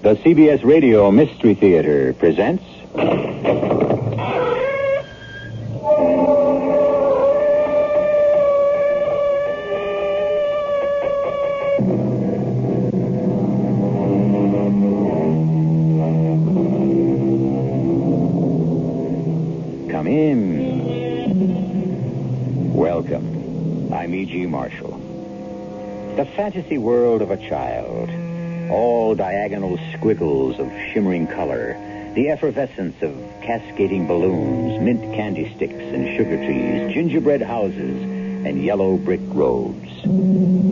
The CBS Radio Mystery Theater presents... Come in. Welcome. I'm E.G. Marshall. The fantasy world of a child. All diagonal squiggles of shimmering color, the effervescence of cascading balloons, mint candy sticks and sugar trees, gingerbread houses, and yellow brick roads.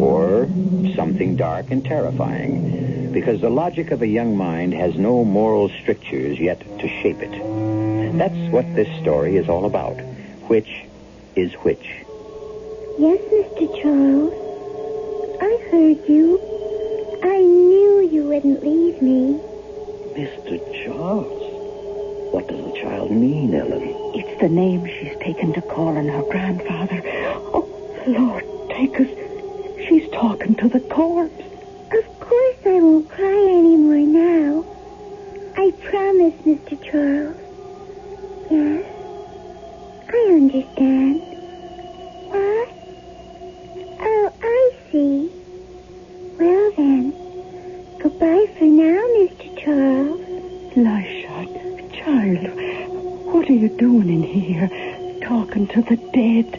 Or something dark and terrifying, because the logic of a young mind has no moral strictures yet to shape it. That's what this story is all about. Which is which? Yes, Mr. Charles. I heard you. I knew you wouldn't leave me. Mr. Charles? What does the child mean, Ellen? It's the name she's taken to calling her grandfather. Oh, Lord, take us. She's talking to the corpse. Of course I won't cry anymore now. I promise, Mr. Charles. Yes, I understand. What? Oh, I see. Well, then, goodbye for now, Mr. Charles. Lisha, child, what are you doing in here, talking to the dead?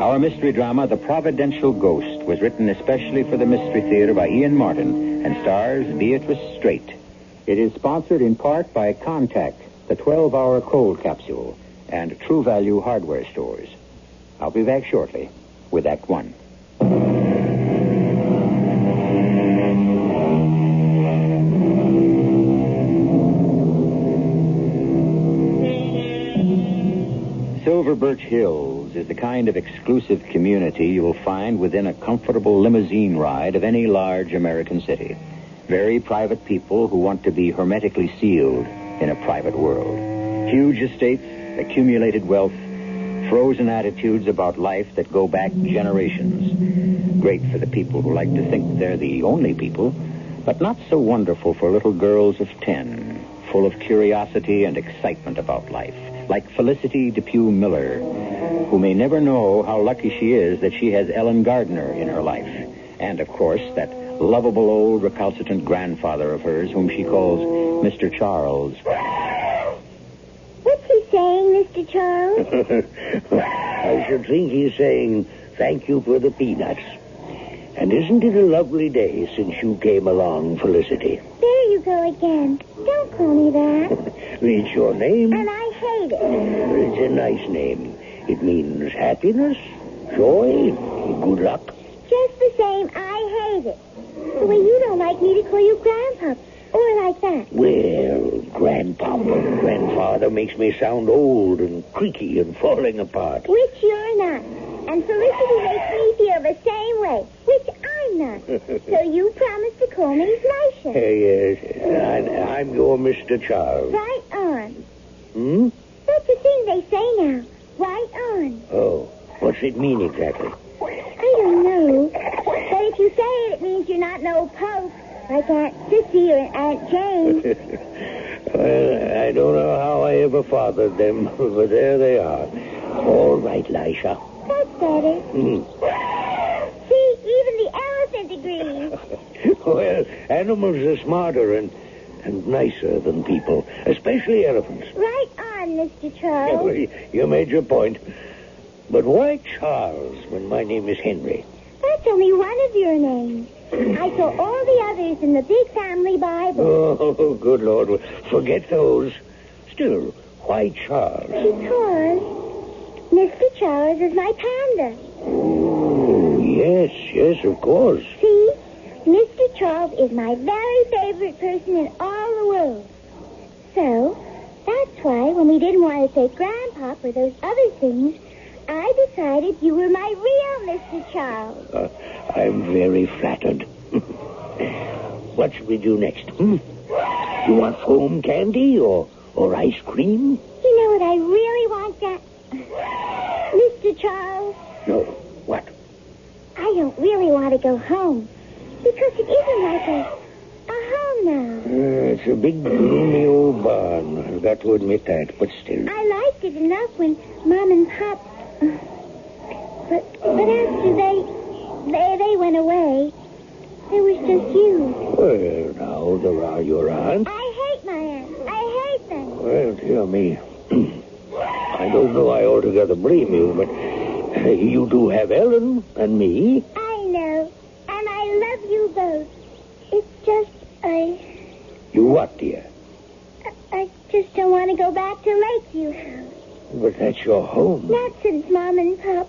Our mystery drama, The Providential Ghost, was written especially for the Mystery Theater by Ian Martin and stars Beatrice Straight. It is sponsored in part by Contact, the 12-hour cold capsule, and True Value hardware stores. I'll be back shortly with Act One. Silver Birch Hills is the kind of exclusive community you will find within a comfortable limousine ride of any large American city. Very private people who want to be hermetically sealed in a private world. Huge estates, accumulated wealth, frozen attitudes about life that go back generations. Great for the people who like to think they're the only people, but not so wonderful for little girls of 10, full of curiosity and excitement about life, like Felicity Depew Miller, who may never know how lucky she is that she has Ellen Gardner in her life, and, of course, that lovable old recalcitrant grandfather of hers whom she calls Mr. Charles. What's he saying, Mr. Charles? I should think he's saying thank you for the peanuts. And isn't it a lovely day since you came along, Felicity? There you go again. Don't call me that. It's your name. And I hate it. It's a nice name. It means happiness, joy, good luck. Just the same, I hate it. The way you don't like me to call you Grandpa. Or like that. Well, Grandpapa and Grandfather makes me sound old and creaky and falling apart. Which you're not. And Felicity makes me feel the same way, which I'm not. So you promised to call me Lisha. Yes, I'm your Mr. Charles. Right on. Hmm? That's the thing they say now. Right on. Oh, what's it mean exactly? I don't know. But if you say it, it means you're not no Pope. Like Aunt Sissy or Aunt Jane. Well, I don't know how I ever fathered them, but there they are. All right, Lisha. That's better. See, even the elephant agrees. Well, animals are smarter and nicer than people, especially elephants. Right on, Mr. Charles. You made your point. But why Charles when my name is Henry? That's only one of your names. I saw all the others in the big family Bible. Oh, good Lord. Forget those. Still, why Charles? Because Mr. Charles is my panda. Oh, yes, of course. See? Mr. Charles is my very favorite person in all the world. So, that's why when we didn't want to say Grandpa or those other things, I decided you were my real Mr. Charles. I'm very flattered. What should we do next? You want foam candy or ice cream? You know what I really want, Mr. Mr. Charles? No. What? I don't really want to go home. Because it isn't like a home now. It's a big, gloomy old barn. I've got to admit that, but still. I liked it enough when Mom and Pop... But after they went away, there was just you. Well, now, there are your aunts. I hate my aunts. I hate them. Well, dear me. I don't know I altogether blame you, but you do have Ellen and me. I know. And I love you both. It's just, You what, dear? I just don't want to go back to Lakeview House. But that's your home. Not since Mom and Pop.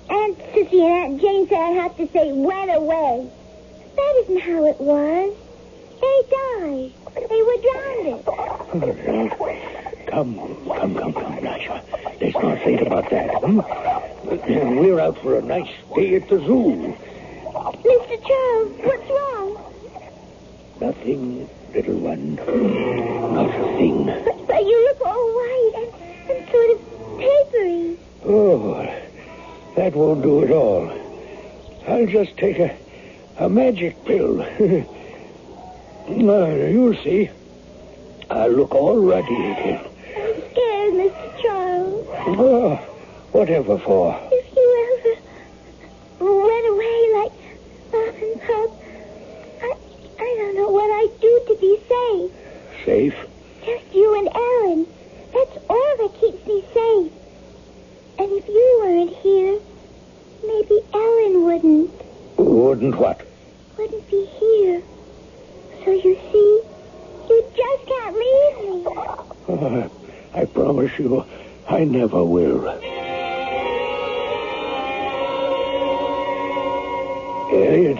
Aunt Sissy and Aunt Jane said I'd have to say went away. That isn't how it was. They died. They were drowned. Come, Lasha. Let's not think about that. We're out for a nice day at the zoo. Mr. Charles, what's wrong? Nothing, little one. Not a thing. But you look all white and sort of papery. Oh, that won't do at all. I'll just take a magic pill. You'll see. I'll look all ruddy again. I'm scared, Mr. Charles. Oh, whatever for? If you ever went away like Mom and Pop, I don't know what I'd do to be safe. Safe? Just you and Ellen. That's all that keeps me safe. And if you weren't here, maybe Ellen wouldn't. Wouldn't what? Wouldn't be here. So you see, you just can't leave me. Oh, I promise you, I never will. Elliot.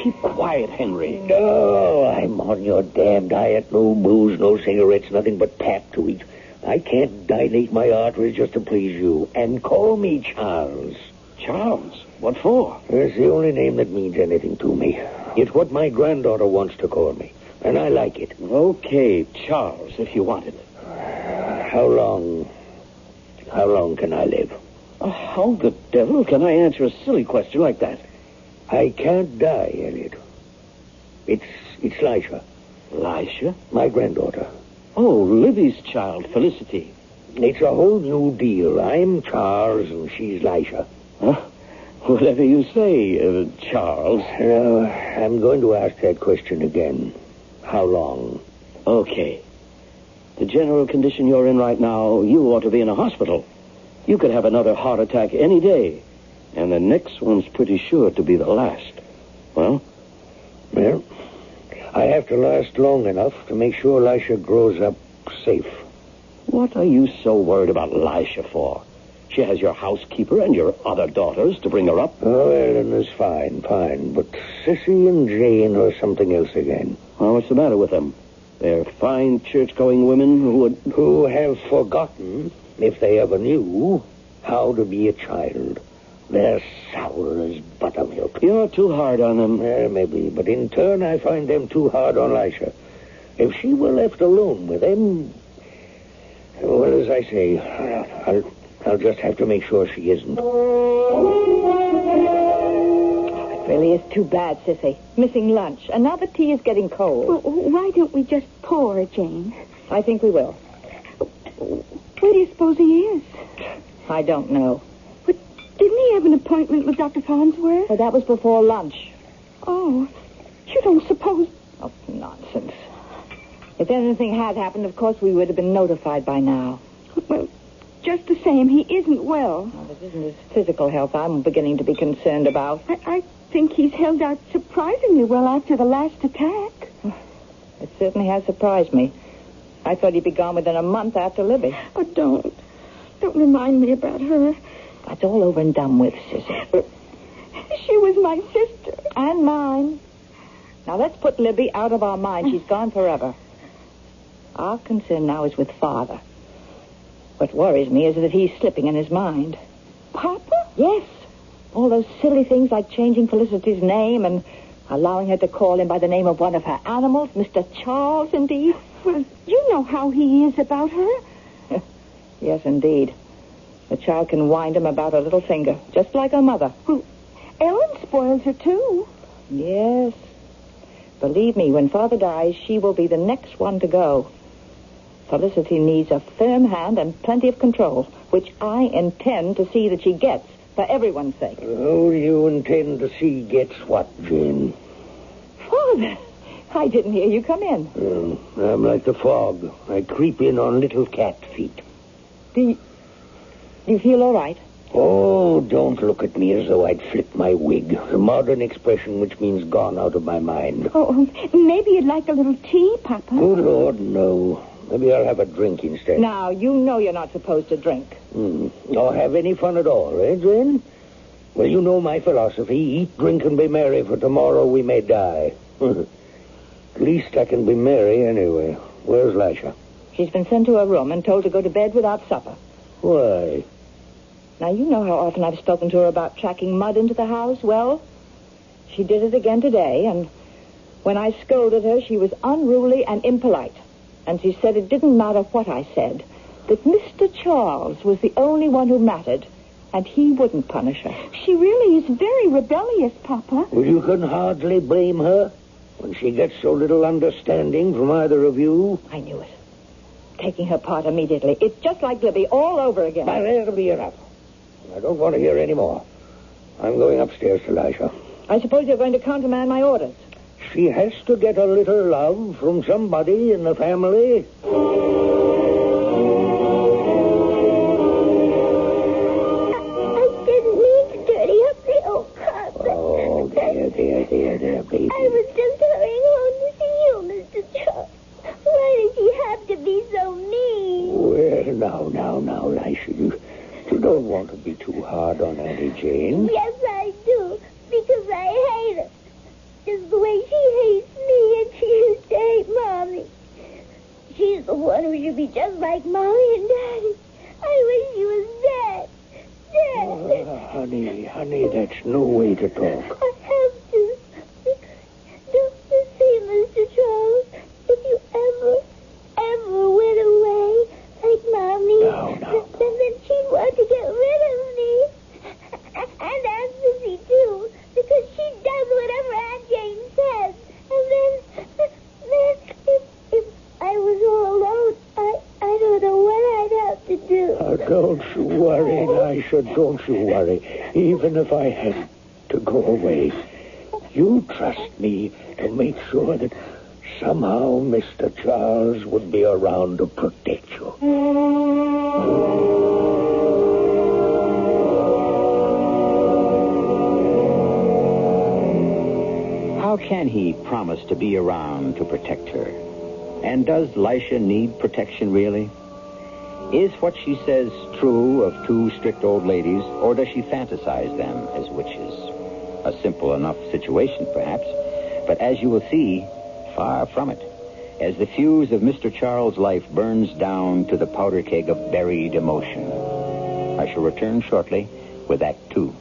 Keep quiet, Henry. No, I'm on your damn diet. No booze, no cigarettes, nothing but pap to eat. I can't dilate my arteries just to please you. And call me Charles. Charles? What for? It's the only name that means anything to me. It's what my granddaughter wants to call me. And I like it. Okay, Charles, if you want it. How long can I live? How the devil can I answer a silly question like that? I can't die, Elliot. It's Lisha. Lisha? My granddaughter. Oh, Libby's child, Felicity. It's a whole new deal. I'm Charles and she's Lisha. Huh? Whatever you say, Charles. I'm going to ask that question again. How long? Okay. The general condition you're in right now, you ought to be in a hospital. You could have another heart attack any day. And the next one's pretty sure to be the last. Well, I have to last long enough to make sure Lisha grows up safe. what are you so worried about Lisha for? She has your housekeeper and your other daughters to bring her up. Oh, Ellen is fine. But Sissy and Jane are something else again. Well, what's the matter with them? They're fine church-going women who have forgotten, if they ever knew, how to be a child. They're sour as buttermilk. You're too hard on them. Maybe, but in turn I find them too hard on Lisha. If she were left alone with them, well, as I say, I'll just have to make sure she isn't. It really is too bad, Sissy. Missing lunch. And now the tea is getting cold. Well, why don't we just pour, Jane? I think we will. Where do you suppose he is? I don't know. But didn't he have an appointment with Dr. Farnsworth? Well, that was before lunch. Oh, you don't suppose... Oh, nonsense. If anything had happened, of course, we would have been notified by now. Well, just the same, he isn't well. Well, it isn't his physical health I'm beginning to be concerned about. I think he's held out surprisingly well after the last attack. It certainly has surprised me. I thought he'd be gone within a month after Libby. Oh, don't remind me about her. That's all over and done with, Sissy. She was my sister. And mine. Now, let's put Libby out of our mind. She's gone forever. Our concern now is with Father. What worries me is that he's slipping in his mind. Papa? Yes. All those silly things like changing Felicity's name and allowing her to call him by the name of one of her animals, Mr. Charles, indeed. Well, you know how he is about her. Yes, indeed. The child can wind him about her little finger, just like her mother. Ellen spoils her, too. Yes. Believe me, when Father dies, she will be the next one to go. Felicity needs a firm hand and plenty of control, which I intend to see that she gets, for everyone's sake. Oh, you intend to see gets what, Jane? Father, I didn't hear you come in. I'm like the fog. I creep in on little cat feet. Do you feel all right? Oh, don't look at me as though I'd flip my wig. A modern expression which means gone out of my mind. Oh, maybe you'd like a little tea, Papa. Good Lord, no. Maybe I'll have a drink instead. Now, you know you're not supposed to drink. Or have any fun at all, eh, Jane? Well, you know my philosophy. Eat, drink, and be merry, for tomorrow we may die. At least I can be merry anyway. Where's Lisha? She's been sent to her room and told to go to bed without supper. Why? Now, you know how often I've spoken to her about tracking mud into the house. Well, she did it again today, and when I scolded her, she was unruly and impolite. And she said it didn't matter what I said, that Mr. Charles was the only one who mattered, and he wouldn't punish her. She really is very rebellious, Papa. Well, you can hardly blame her when she gets so little understanding from either of you. I knew it. Taking her part immediately. It's just like Libby all over again. But that'll be enough. I don't want to hear any more. I'm going upstairs to Lisha. I suppose you're going to countermand my orders. She has to get a little love from somebody in the family. I didn't mean to dirty up the old carpet. Oh, there, baby. I was just hurrying home to see you, Mr. Charles. Why did you have to be so mean? Well, now, Lisha, you don't want to be too hard on Auntie Jane. Yes, I do. Because I hate her. Just the way she hates me and she used to hate Mommy. She's the one who should be just like Mommy and Daddy. I wish she was dead. Dead. Honey, that's no way to talk. I have to. Because don't you see, Mr. Charles, if you ever went away like Mommy, No. then she'd want to get rid of me. And Aunt Sissy, too, because she does whatever Aunt Jane says. And then if I was all alone, I don't know what I'd have to do. Oh, don't you worry, Lisha, don't you worry. Even if I had to go away, you trust me to make sure that somehow Mr. Charles would be around to protect you. How can he promise to be around to protect her? And does Lisha need protection, really? Is what she says true of two strict old ladies, or does she fantasize them as witches? A simple enough situation, perhaps, but as you will see, far from it, as the fuse of Mr. Charles' life burns down to the powder keg of buried emotion. I shall return shortly with Act 2.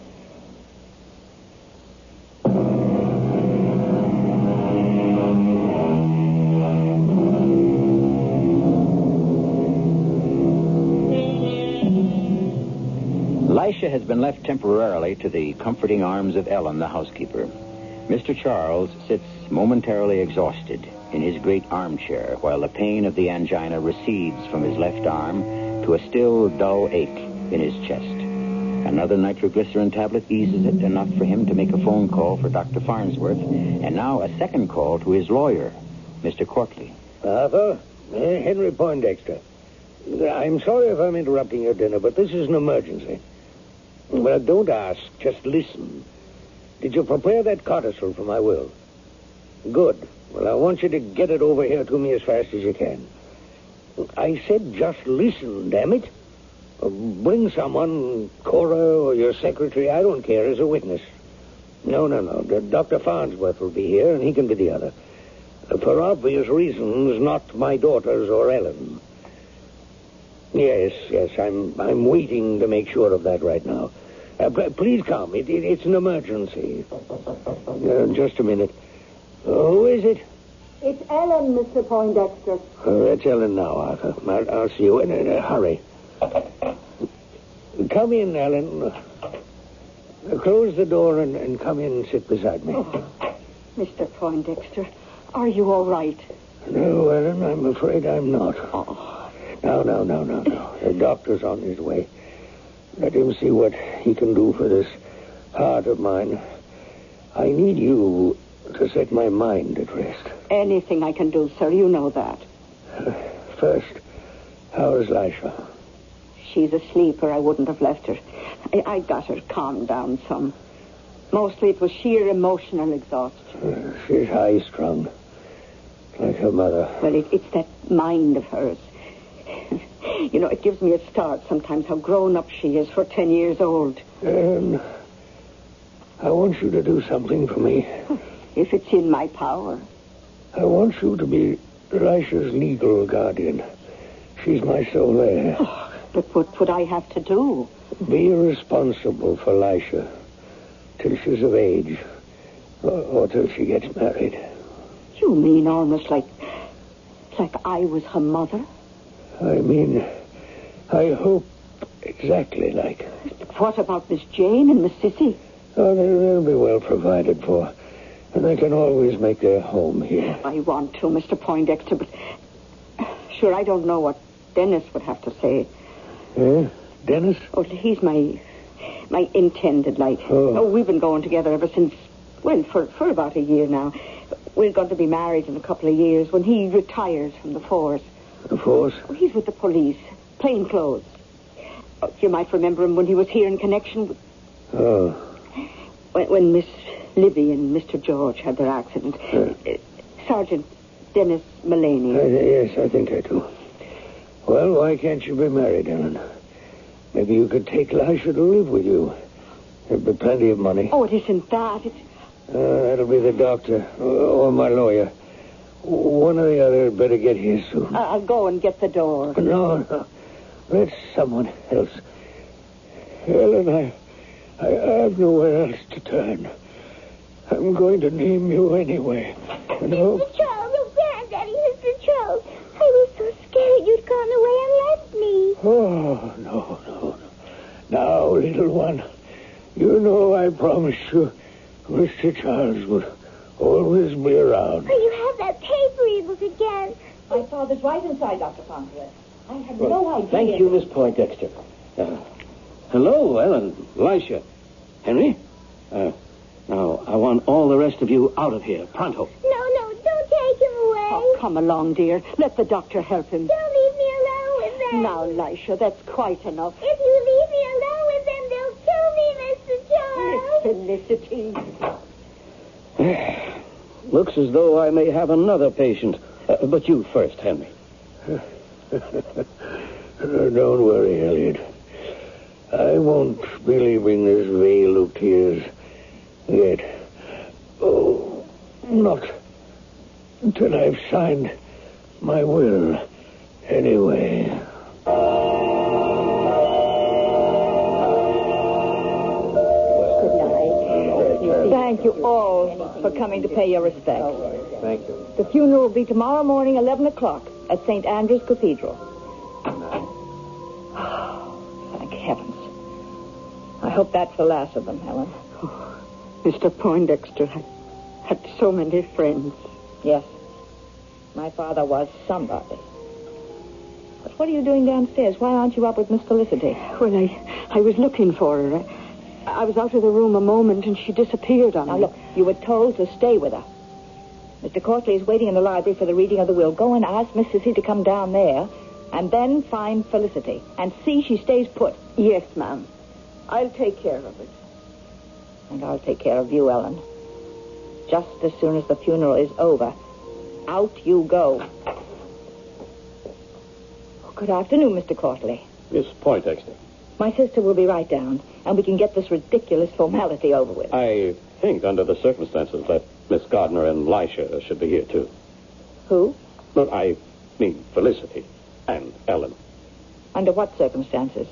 Lisha has been left temporarily to the comforting arms of Ellen, the housekeeper. Mr. Charles sits momentarily exhausted in his great armchair while the pain of the angina recedes from his left arm to a still dull ache in his chest. Another nitroglycerin tablet eases it enough for him to make a phone call for Dr. Farnsworth, and now a second call to his lawyer, Mr. Courtley. Arthur, Henry Poindexter. I'm sorry if I'm interrupting your dinner, but this is an emergency. Well, don't ask, just listen. Did you prepare that codicil for my will? Good. Well, I want you to get it over here to me as fast as you can. I said just listen, damn it. Bring someone, Cora or your secretary, I don't care, as a witness. No. Dr. Farnsworth will be here, and he can be the other. For obvious reasons, not my daughters or Ellen. Yes, I'm waiting to make sure of that right now. Please come. It's an emergency. Just a minute. Who is it? It's Ellen, Mr. Poindexter. That's Ellen now, Arthur. I'll see you in a hurry. Come in, Ellen. Close the door and come in and sit beside me. Oh, Mr. Poindexter, are you all right? No, Ellen, I'm afraid I'm not. Oh. No. The doctor's on his way. Let him see what he can do for this heart of mine. I need you to set my mind at rest. Anything I can do, sir, you know that. First, how's Lisha? She's asleep or I wouldn't have left her. I got her calmed down some. Mostly it was sheer emotional exhaustion. She's high-strung, like her mother. Well, it's that mind of hers. You know, it gives me a start sometimes how grown up she is for 10 years old. I want you to do something for me. If it's in my power. I want you to be Lisha's legal guardian. She's my sole heir. Oh, but what would I have to do? Be responsible for Lisha till she's of age, or till she gets married. You mean almost like I was her mother? I mean, I hope exactly like. But what about Miss Jane and Miss Sissy? Oh, they'll be well provided for, and they can always make their home here. I want to, Mr. Poindexter, but sure, I don't know what Dennis would have to say. Dennis? Oh, he's my intended, like. Oh, we've been going together ever since, well, for about a year now. We're going to be married in a couple of years when he retires from the force. The force? Oh, he's with the police, plain clothes. Oh, you might remember him when he was here in connection with... Oh. When Miss Libby and Mr. George had their accident. Sergeant Dennis Mullaney. Yes, I think I do. Well, why can't you be married, Ellen? Maybe you could take Lisha to live with you. There'd be plenty of money. Oh, it isn't that. It's... That'll be the doctor or my lawyer. One or the other had better get here soon. I'll go and get the door. No. Let someone else. Ellen, I have nowhere else to turn. I'm going to name you anyway. And Mr. Charles, oh, Granddaddy, Mr. Charles. I was so scared you'd gone away and left me. Oh, no. Now, little one, you know I promised you Mr. Charles would always be around. Oh, you have that paper ebook again. My father's right inside, Dr. Fondler. I had no idea. Thank you, Miss Poindexter. Hello, Ellen, Lisha, Henry. Now, I want all the rest of you out of here, pronto. No, don't take him away. Oh, come along, dear. Let the doctor help him. Don't leave me alone with them. Now, Lisha, that's quite enough. If you leave me alone with them, they'll kill me, Mr. Charles. Felicity. Looks as though I may have another patient. But you first, Henry. Don't worry, Elliot. I won't be leaving this vale of tears yet. Oh, not until I've signed my will, anyway. Thank you all for coming to pay your respects. Thank you. The funeral will be tomorrow morning, 11 o'clock, at St. Andrew's Cathedral. Thank heavens. I hope that's the last of them, Helen. Oh, Mr. Poindexter had so many friends. Yes. My father was somebody. But what are you doing downstairs? Why aren't you up with Miss Felicity? Well, I was looking for her. I was out of the room a moment and she disappeared on me. Now, look, you were told to stay with her. Mr. Cortley is waiting in the library for the reading of the will. Go and ask Miss Sissy to come down there and then find Felicity and see she stays put. Yes, ma'am. I'll take care of it. And I'll take care of you, Ellen. Just as soon as the funeral is over, out you go. Good afternoon, Mr. Cortley. Miss Poindexter. My sister will be right down, and we can get this ridiculous formality over with. I think, under the circumstances, that Miss Gardner and Lisha should be here, too. Who? No, I mean Felicity and Ellen. Under what circumstances?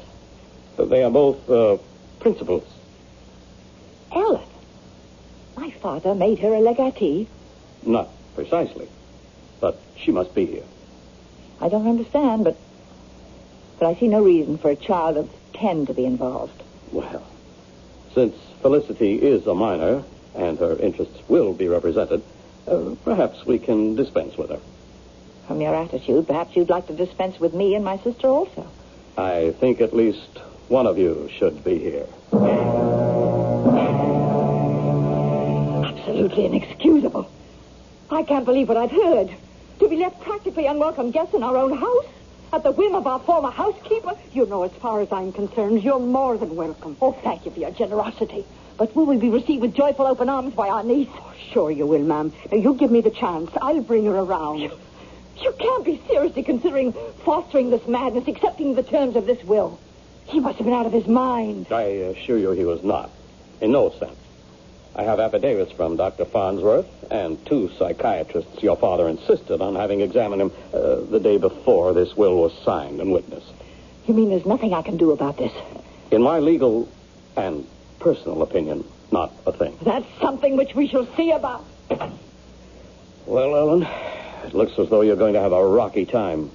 They are both principals. Ellen? My father made her a legatee. Not precisely, but she must be here. I don't understand, but I see no reason for a child of intend to be involved. Well, since Felicity is a minor and her interests will be represented, perhaps we can dispense with her. From your attitude, perhaps you'd like to dispense with me and my sister also. I think at least one of you should be here. Absolutely inexcusable. I can't believe what I've heard. To be left practically unwelcome guests in our own house? At the whim of our former housekeeper? You know, as far as I'm concerned, you're more than welcome. Oh, thank you for your generosity. But will we be received with joyful open arms by our niece? Oh, sure you will, ma'am. Now, you give me the chance. I'll bring her around. You can't be seriously considering fostering this madness, accepting the terms of this will. He must have been out of his mind. I assure you he was not. In no sense. I have affidavits from Dr. Farnsworth and 2 psychiatrists your father insisted on having examined him the day before this will was signed and witnessed. You mean there's nothing I can do about this? In my legal and personal opinion, not a thing. That's something which we shall see about. Well, Ellen, it looks as though you're going to have a rocky time.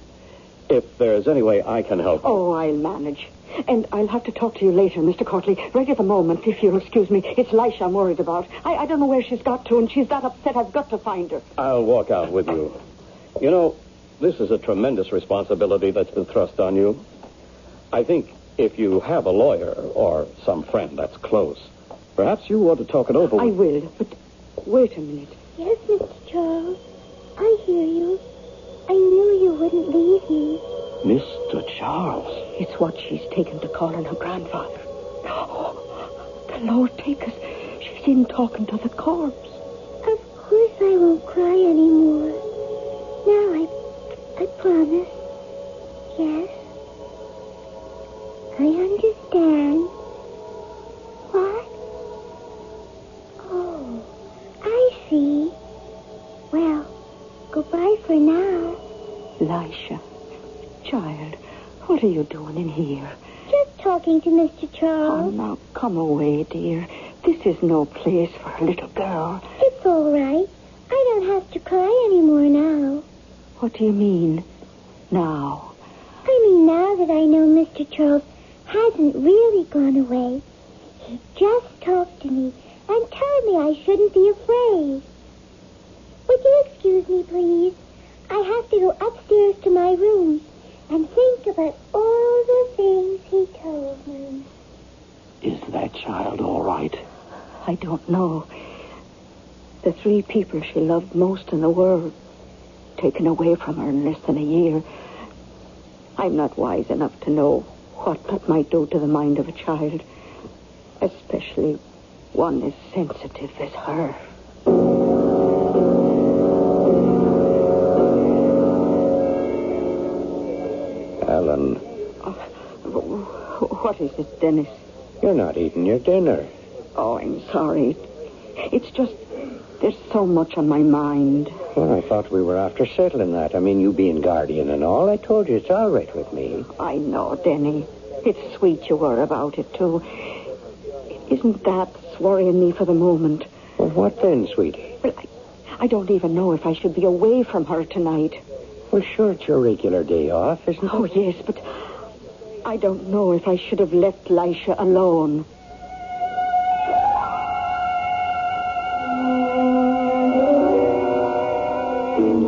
If there's any way I can help... Oh, I'll manage. And I'll have to talk to you later, Mr. Courtley. Right at the moment, if you'll excuse me. It's Lisha I'm worried about. I don't know where she's got to, and she's that upset I've got to find her. I'll walk out with you. You know, this is a tremendous responsibility that's been thrust on you. I think if you have a lawyer or some friend that's close, perhaps you ought to talk it over with... I will, but wait a minute. Yes, Mr. Charles. I hear you. I knew you wouldn't leave me. Mr. Charles. It's what she's taken to calling her grandfather. Oh, the Lord take us. She's in talking to the corpse. Of course I won't cry anymore. Now I promise. Yes. I understand. What? Oh, I see. Well, goodbye for now. Lisha, child, what are you doing in here? Just talking to Mr. Oh, Charles. now, come away, dear. This is no place for a little girl. It's all right. I don't have to cry anymore now. What do you mean, now? I mean now that I know Mr. Charles hasn't really gone away. He just talked to me and told me I shouldn't be afraid. Would you excuse me, please? I have to go upstairs to my room and think about all the things he told me. Is that child all right? I don't know. The 3 people she loved most in the world, taken away from her in less than a year. I'm not wise enough to know what that might do to the mind of a child, especially one as sensitive as her. Ellen. What is it, Dennis? You're not eating your dinner. Oh, I'm sorry. It's just, there's so much on my mind. Well, I thought we were after settling that. I mean, you being guardian and all. I told you it's all right with me. I know, Denny. It's sweet you were about it, too. Isn't that worrying me for the moment? Well, what then, sweetie? Well, I don't even know if I should be away from her tonight. Well, sure, it's your regular day off, isn't it? Oh, yes, but I don't know if I should have left Lisha alone.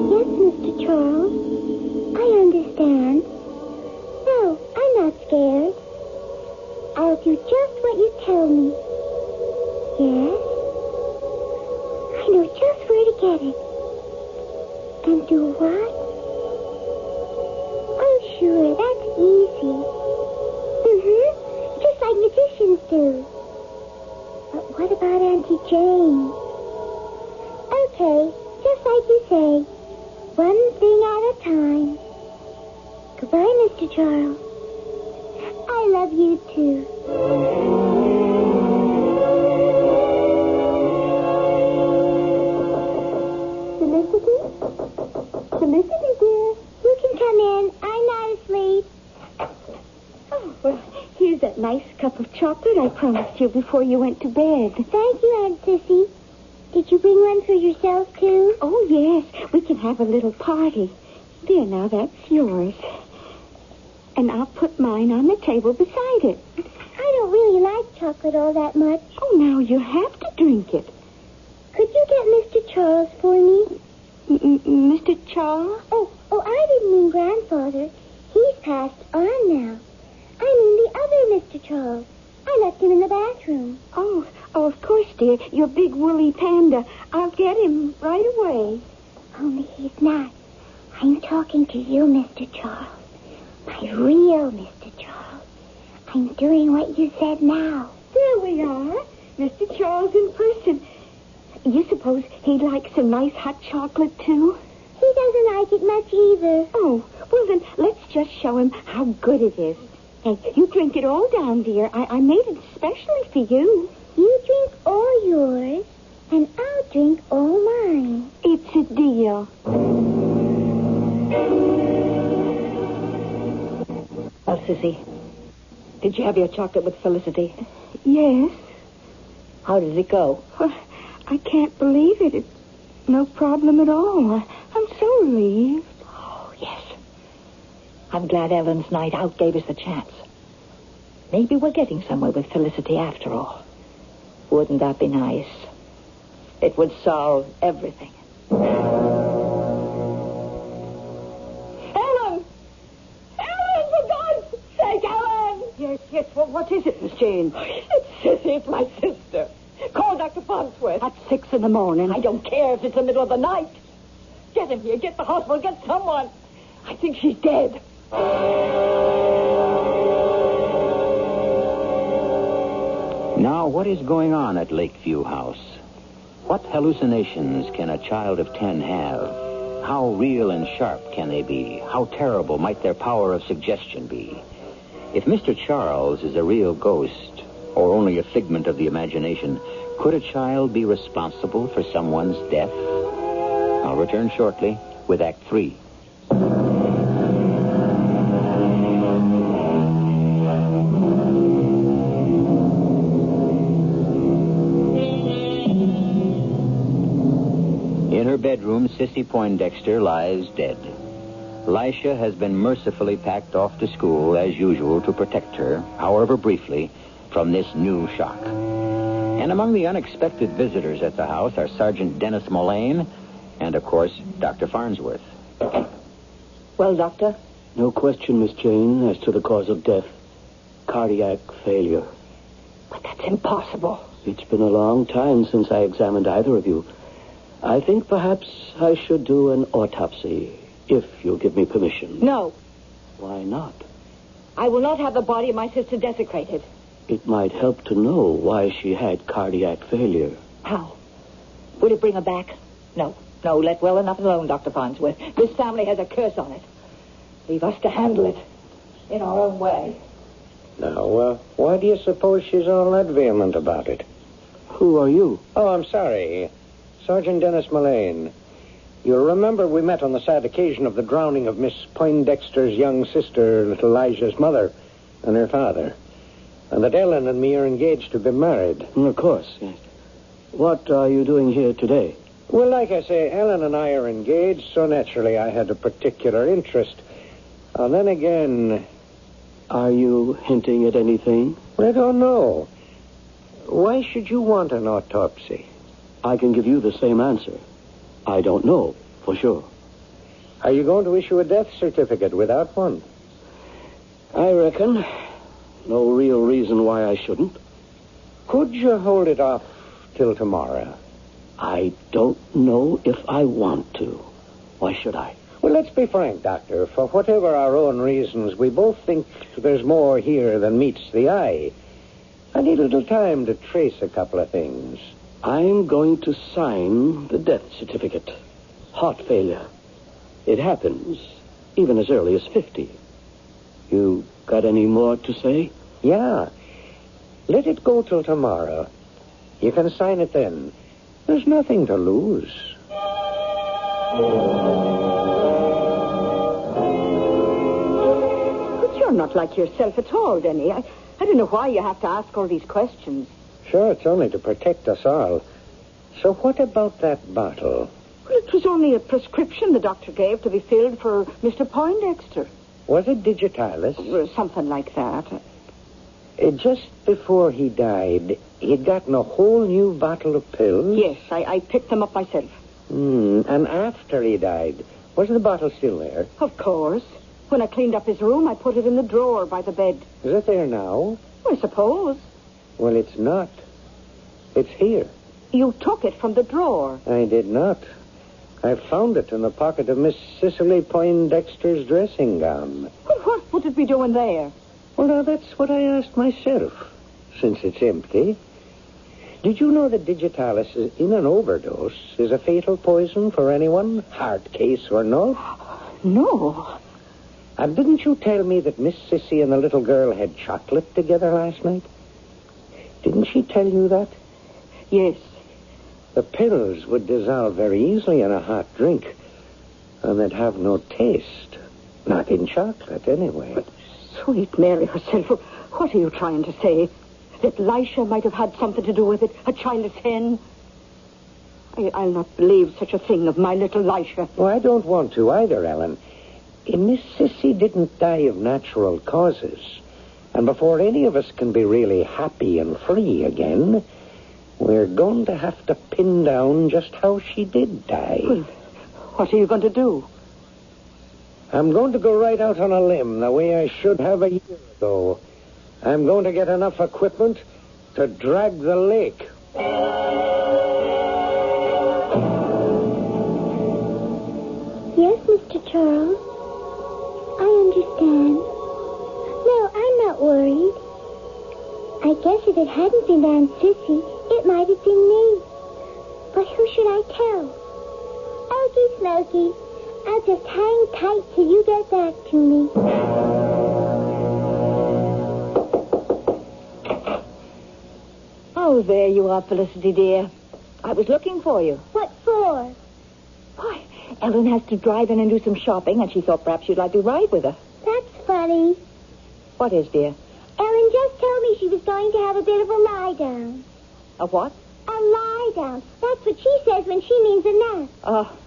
Yes, Mr. Charles. I understand. No, I'm not scared. I'll do just what you tell me. Yes? I know just where to get it. And do what? Oh, sure, that's easy. Just like magicians do. But what about Auntie Jane? Okay, just like you say. One thing at a time. Goodbye, Mr. Charles. I love you, too. Felicity, dear. You can come in. I'm not asleep. Oh, well, here's that nice cup of chocolate I promised you before you went to bed. Thank you, Aunt Sissy. Did you bring one for yourself, too? Oh, yes. We can have a little party. There, now, that's yours. And I'll put mine on the table beside it. chocolate all that much. Oh, now you have to drink it. Could you get Mr. Charles for me? Mr. Charles? Oh, I didn't mean Grandfather. He's passed on now. I mean the other Mr. Charles. I left him in the bathroom. Oh, of course, dear. Your big woolly panda. I'll get him right away. Only he's not. I'm talking to you, Mr. Charles. My real Mr. Charles. I'm doing what you said now. There we are. Mr. Charles in person. You suppose he likes a nice hot chocolate, too? He doesn't like it much either. Oh, well, then let's just show him how good it is. Hey, you drink it all down, dear. I made it especially for you. You drink all yours, and I'll drink all mine. It's a deal. Well, Sissy, did you have your chocolate with Felicity? Yes. How did it go? Well, I can't believe it. It's no problem at all. I'm so relieved. Oh, yes. I'm glad Ellen's night out gave us the chance. Maybe we're getting somewhere with Felicity after all. Wouldn't that be nice? It would solve everything. Ellen! Ellen, for God's sake, Ellen! Yes, well, what is it, Miss Jane? It's Sissy, it's my sister. Call Dr. Farnsworth. At 6 in the morning. I don't care if it's the middle of the night. Get him here, get the hospital, get someone. I think she's dead. Now, what is going on at Lakeview House? What hallucinations can a child of 10 have? How real and sharp can they be? How terrible might their power of suggestion be? If Mr. Charles is a real ghost, or only a figment of the imagination, could a child be responsible for someone's death? I'll return shortly with Act 3. In her bedroom, Sissy Poindexter lies dead. Lisha has been mercifully packed off to school, as usual, to protect her, however briefly, from this new shock. And among the unexpected visitors at the house are Sergeant Dennis Mullane and, of course, Dr. Farnsworth. Well, Doctor? No question, Miss Jane, as to the cause of death. Cardiac failure. But that's impossible. It's been a long time since I examined either of you. I think perhaps I should do an autopsy, if you'll give me permission. No. Why not? I will not have the body of my sister desecrated. It might help to know why she had cardiac failure. How? Will it bring her back? No, let well enough alone, Dr. Farnsworth. This family has a curse on it. Leave us to handle it in our own way. Now, why do you suppose she's all that vehement about it? Who are you? Oh, I'm sorry. Sergeant Dennis Mullane. You'll remember we met on the sad occasion of the drowning of Miss Poindexter's young sister, little Elijah's mother, and her father. And that Ellen and me are engaged to be married. Of course, yes. What are you doing here today? Well, like I say, Ellen and I are engaged, so naturally I had a particular interest. And then again... Are you hinting at anything? I don't know. Why should you want an autopsy? I can give you the same answer. I don't know, for sure. Are you going to issue a death certificate without one? I reckon. No real reason why I shouldn't. Could you hold it off till tomorrow? I don't know if I want to. Why should I? Well, let's be frank, Doctor. For whatever our own reasons, we both think there's more here than meets the eye. I need a little time to trace a couple of things. I'm going to sign the death certificate. Heart failure. It happens, even as early as 50. You got any more to say? Yeah. Let it go till tomorrow. You can sign it then. There's nothing to lose. But you're not like yourself at all, Denny. I don't know why you have to ask all these questions. Sure, it's only to protect us all. So what about that bottle? Well, it was only a prescription the doctor gave to be filled for Mr. Poindexter. Was it digitalis? Or something like that. Just before he died, he'd gotten a whole new bottle of pills. Yes, I picked them up myself. And after he died, was the bottle still there? Of course. When I cleaned up his room, I put it in the drawer by the bed. Is it there now? I suppose. Well, it's not. It's here. You took it from the drawer. I did not. I found it in the pocket of Miss Cicely Poindexter's dressing gown. Well, what would it be doing there? Well, now, that's what I asked myself, since it's empty. Did you know that digitalis in an overdose is a fatal poison for anyone, heart case or no? No. And didn't you tell me that Miss Sissy and the little girl had chocolate together last night? Didn't she tell you that? Yes. The pills would dissolve very easily in a hot drink, and they'd have no taste. Not in chocolate, anyway. But sweet Mary herself, what are you trying to say? That Lisha might have had something to do with it? A child of 10? I'll not believe such a thing of my little Lisha. Oh, I don't want to either, Ellen. Miss Sissy didn't die of natural causes. And before any of us can be really happy and free again, we're going to have to pin down just how she did die. Well, what are you going to do? I'm going to go right out on a limb the way I should have a year ago. I'm going to get enough equipment to drag the lake. Yes, Mr. Charles. I understand. No, I'm not worried. I guess if it hadn't been Aunt Sissy, it might have been me. But who should I tell? Okie Smoky, I'll just hang tight till you get back to me. Oh, there you are, Felicity, dear. I was looking for you. What for? Why, Ellen has to drive in and do some shopping, and she thought perhaps you'd like to ride with her. That's funny. What is, dear? Ellen just told me she was going to have a bit of a lie down. A what? A lie down. That's what she says when she means a nap. Oh,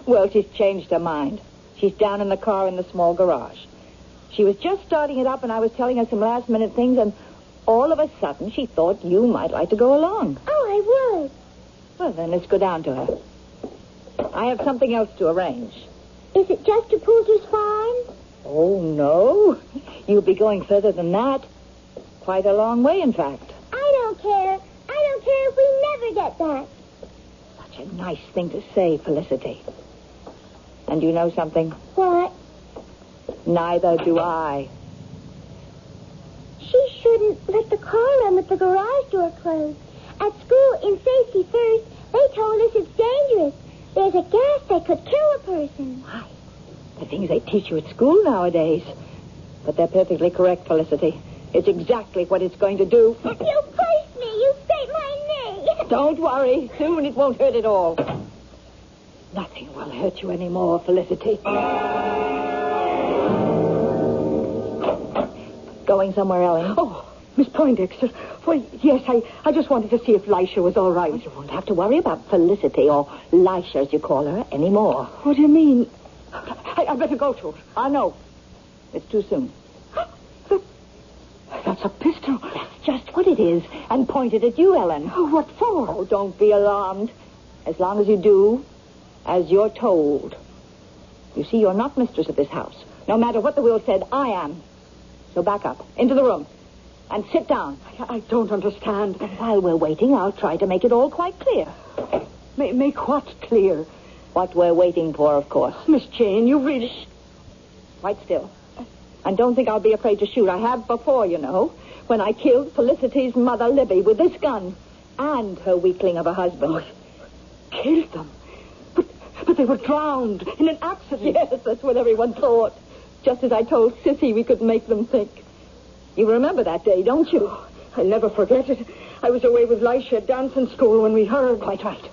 well, she's changed her mind. She's down in the car in the small garage. She was just starting it up, and I was telling her some last-minute things, and all of a sudden she thought you might like to go along. Oh, I would. Well, then let's go down to her. I have something else to arrange. Is it just to Poulter's farm? Oh, no. You'll be going further than that. Quite a long way, in fact. I don't care. I don't care if we never get back. Such a nice thing to say, Felicity. And you know something? What? Neither do I. She shouldn't let the car run with the garage door closed. At school in Safety First, they told us it's dangerous. There's a gas that could kill a person. Why? The things they teach you at school nowadays. But they're perfectly correct, Felicity. It's exactly what it's going to do. You pushed me. You scraped my knee. Don't worry. Soon it won't hurt at all. Nothing will hurt you anymore, Felicity. Going somewhere, Ellen? Oh, Miss Poindexter. Well, yes, I just wanted to see if Lisha was all right. Well, you won't have to worry about Felicity, or Lisha, as you call her, anymore. What do you mean? I better go to her. No. It's too soon. That's a pistol. That's just what it is, and pointed at you, Ellen. Oh, what for? Oh, don't be alarmed. As long as you do as you're told. You see, you're not mistress of this house. No matter what the will said, I am. So back up, into the room, and sit down. I don't understand. And while we're waiting, I'll try to make it all quite clear. Make what clear? What we're waiting for, of course. Miss Jane, you really... Shh. Quite still. And don't think I'll be afraid to shoot. I have before, you know, when I killed Felicity's mother, Libby, with this gun, and her weakling of a husband. Oh, killed them? But they were drowned in an accident. Yes, that's what everyone thought. Just as I told Sissy we could make them think. You remember that day, don't you? Oh, I'll never forget it. I was away with Lisha at dancing school when we heard. Quite right.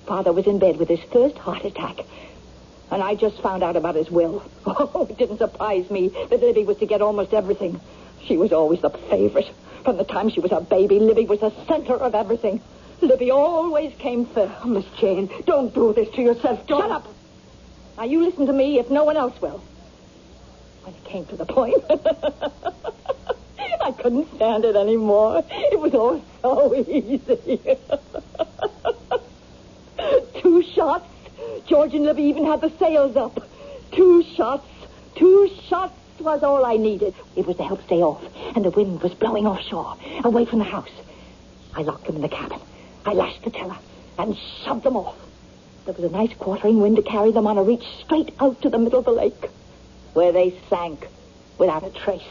Father was in bed with his first heart attack. And I just found out about his will. Oh, it didn't surprise me that Libby was to get almost everything. She was always the favorite. From the time she was a baby, Libby was the center of everything. Libby always came first. Oh, Miss Jane, don't do this to yourself. Don't. Shut up. Now, you listen to me if no one else will. When it came to the point, I couldn't stand it anymore. It was all so easy. 2 shots. George and Libby even had the sails up. 2 shots. 2 shots was all I needed. It was to help stay off, and the wind was blowing offshore, away from the house. I locked them in the cabin. I lashed the tiller and shoved them off. There was a nice quartering wind to carry them on a reach straight out to the middle of the lake, where they sank without a trace.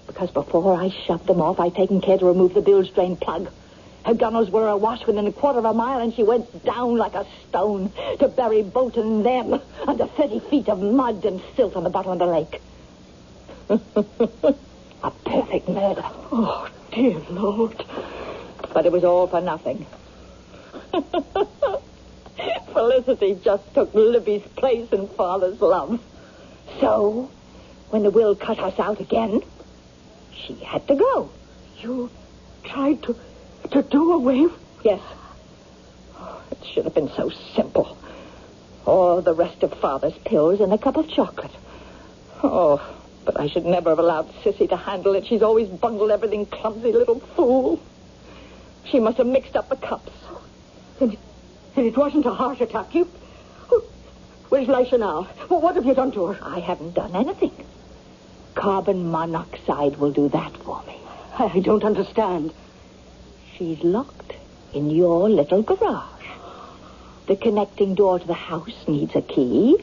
Because before I shoved them off, I'd taken care to remove the bilge drain plug. Her gunnels were awash within a quarter of a mile, and she went down like a stone to bury Bolton and them under 30 feet of mud and silt on the bottom of the lake. A perfect murder. Oh, dear Lord. But it was all for nothing. Felicity just took Libby's place in Father's love. So, when the will cut us out again, she had to go. You tried to do away with... Yes. Oh, it should have been so simple. All the rest of Father's pills and a cup of chocolate. Oh, but I should never have allowed Sissy to handle it. She's always bungled everything, clumsy little fool. She must have mixed up the cups. And it wasn't a heart attack. Where's Lisha now? Well, what have you done to her? I haven't done anything. Carbon monoxide will do that for me. I don't understand. She's locked in your little garage. The connecting door to the house needs a key.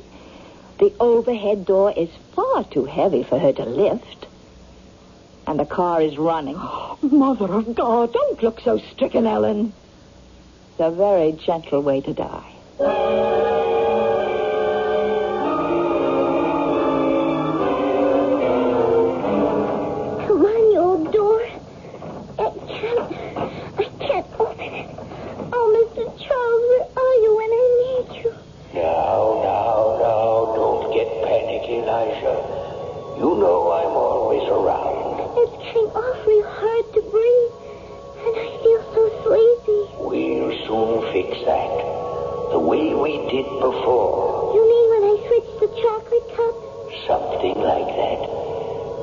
The overhead door is far too heavy for her to lift. And the car is running. Oh, Mother of God. Don't look so stricken, Ellen. It's a very gentle way to die. Come on, you old door. I can't open it. Oh, Mr. Charles, where are you when I need you? Now, don't get panicky, Elijah. You know I'm always around. It's getting awfully hard to breathe, and I feel so sleepy. We'll soon fix that. The way we did before. You mean when I switched the chocolate cup? Something like that.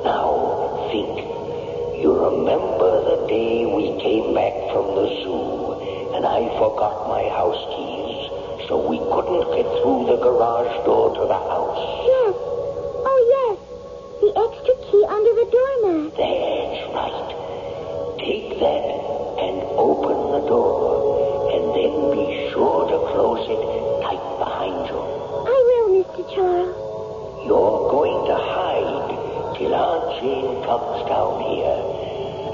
Now, think. You remember the day we came back from the zoo, and I forgot my house keys, so we couldn't get through the garage door to the house? Yes. Oh, yes. The extra key under the doormat. That's right. Take that and open the door, and then be sure to close it tight behind you. I will, Mr. Charles. You're going to hide till Aunt Jane comes down here.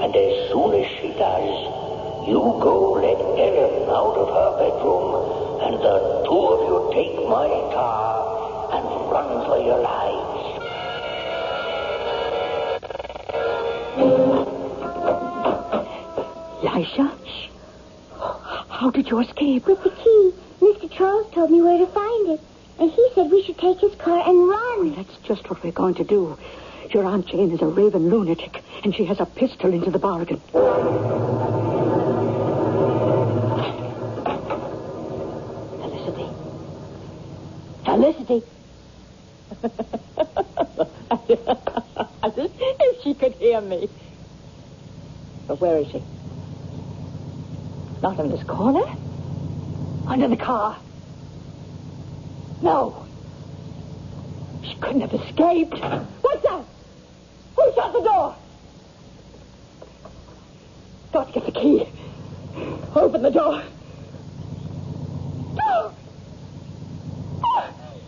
And as soon as she does, you go let Ellen out of her bedroom, and the 2 of you take my car and run for your lives. Lisha? Shh. How did you escape? With the key. Mr. Charles told me where to find it. And he said we should take his car and run. Well, that's just what we're going to do. Your Aunt Jane is a raving lunatic, and she has a pistol into the bargain. Felicity. If she could hear me. But where is she? Not in this corner? Under the car? No. She couldn't have escaped. What's that? Who shut the door? Got to get the key. Open the door. No!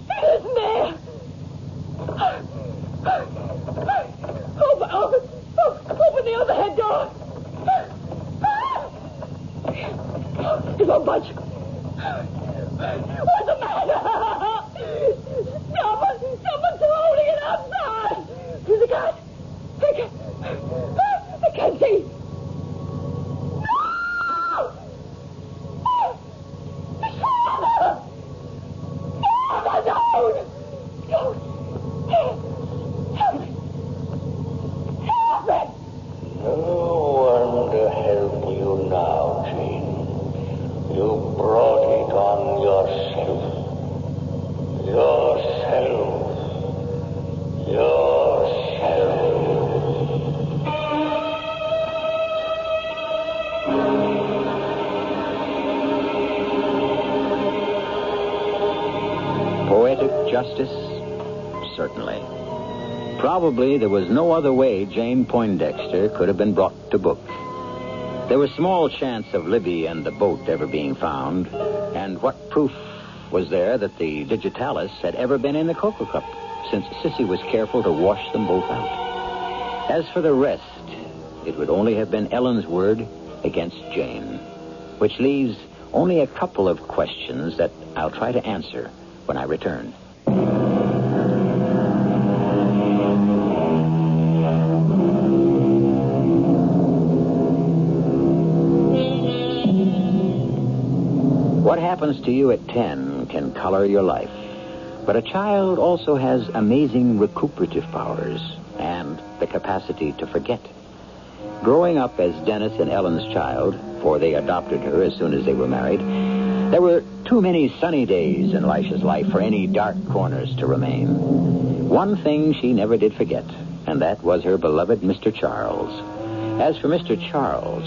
It isn't there! Open the overhead door! It won't budge. What's the matter? Someone's holding it outside! Through the glass! I can't see! No one to help you now, Jane. You brought it on yourself. Yourself. justice? Certainly. Probably there was no other way Jane Poindexter could have been brought to book. There was small chance of Libby and the boat ever being found, and what proof was there that the digitalis had ever been in the cocoa cup, since Sissy was careful to wash them both out? As for the rest, it would only have been Ellen's word against Jane, which leaves only a couple of questions that I'll try to answer when I return. What happens to you at 10 can color your life. But a child also has amazing recuperative powers and the capacity to forget. Growing up as Dennis and Ellen's child, for they adopted her as soon as they were married, there were too many sunny days in Elisha's life for any dark corners to remain. One thing she never did forget, and that was her beloved Mr. Charles. As for Mr. Charles,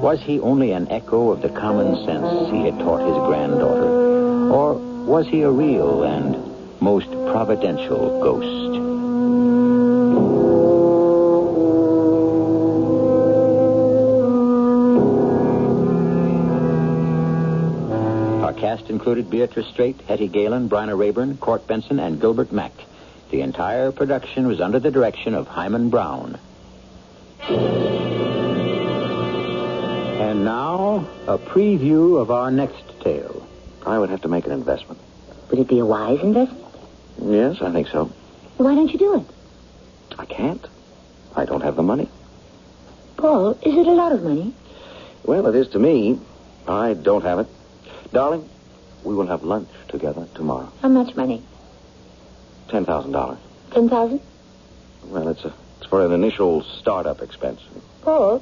was he only an echo of the common sense he had taught his granddaughter? Or was he a real and most providential ghost? Our cast included Beatrice Straight, Hetty Galen, Bryna Rayburn, Court Benson, and Gilbert Mack. The entire production was under the direction of Hyman Brown. And now, a preview of our next tale. I would have to make an investment. Would it be a wise investment? Yes, I think so. Why don't you do it? I can't. I don't have the money. Paul, is it a lot of money? Well, it is to me. I don't have it. Darling, we will have lunch together tomorrow. How much money? $10,000. 10,000? Well, it's for an initial startup expense. Paul,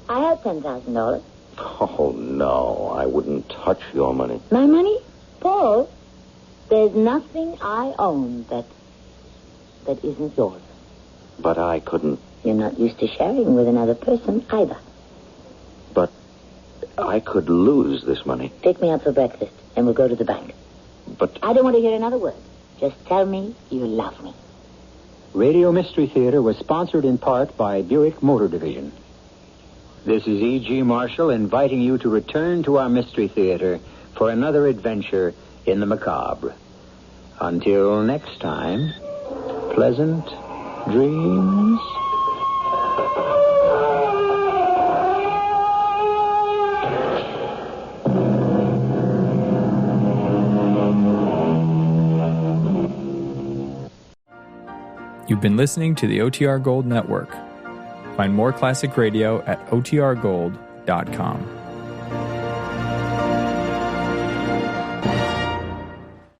I have $10,000. Oh, no, I wouldn't touch your money. My money? Paul, there's nothing I own that isn't yours. But I couldn't. You're not used to sharing with another person either. But I could lose this money. Take me out for breakfast, and we'll go to the bank. But I don't want to hear another word. Just tell me you love me. Radio Mystery Theater was sponsored in part by Buick Motor Division. This is E.G. Marshall inviting you to return to our Mystery Theater for another adventure in the macabre. Until next time, pleasant dreams. You've been listening to the OTR Gold Network. Find more classic radio at otrgold.com.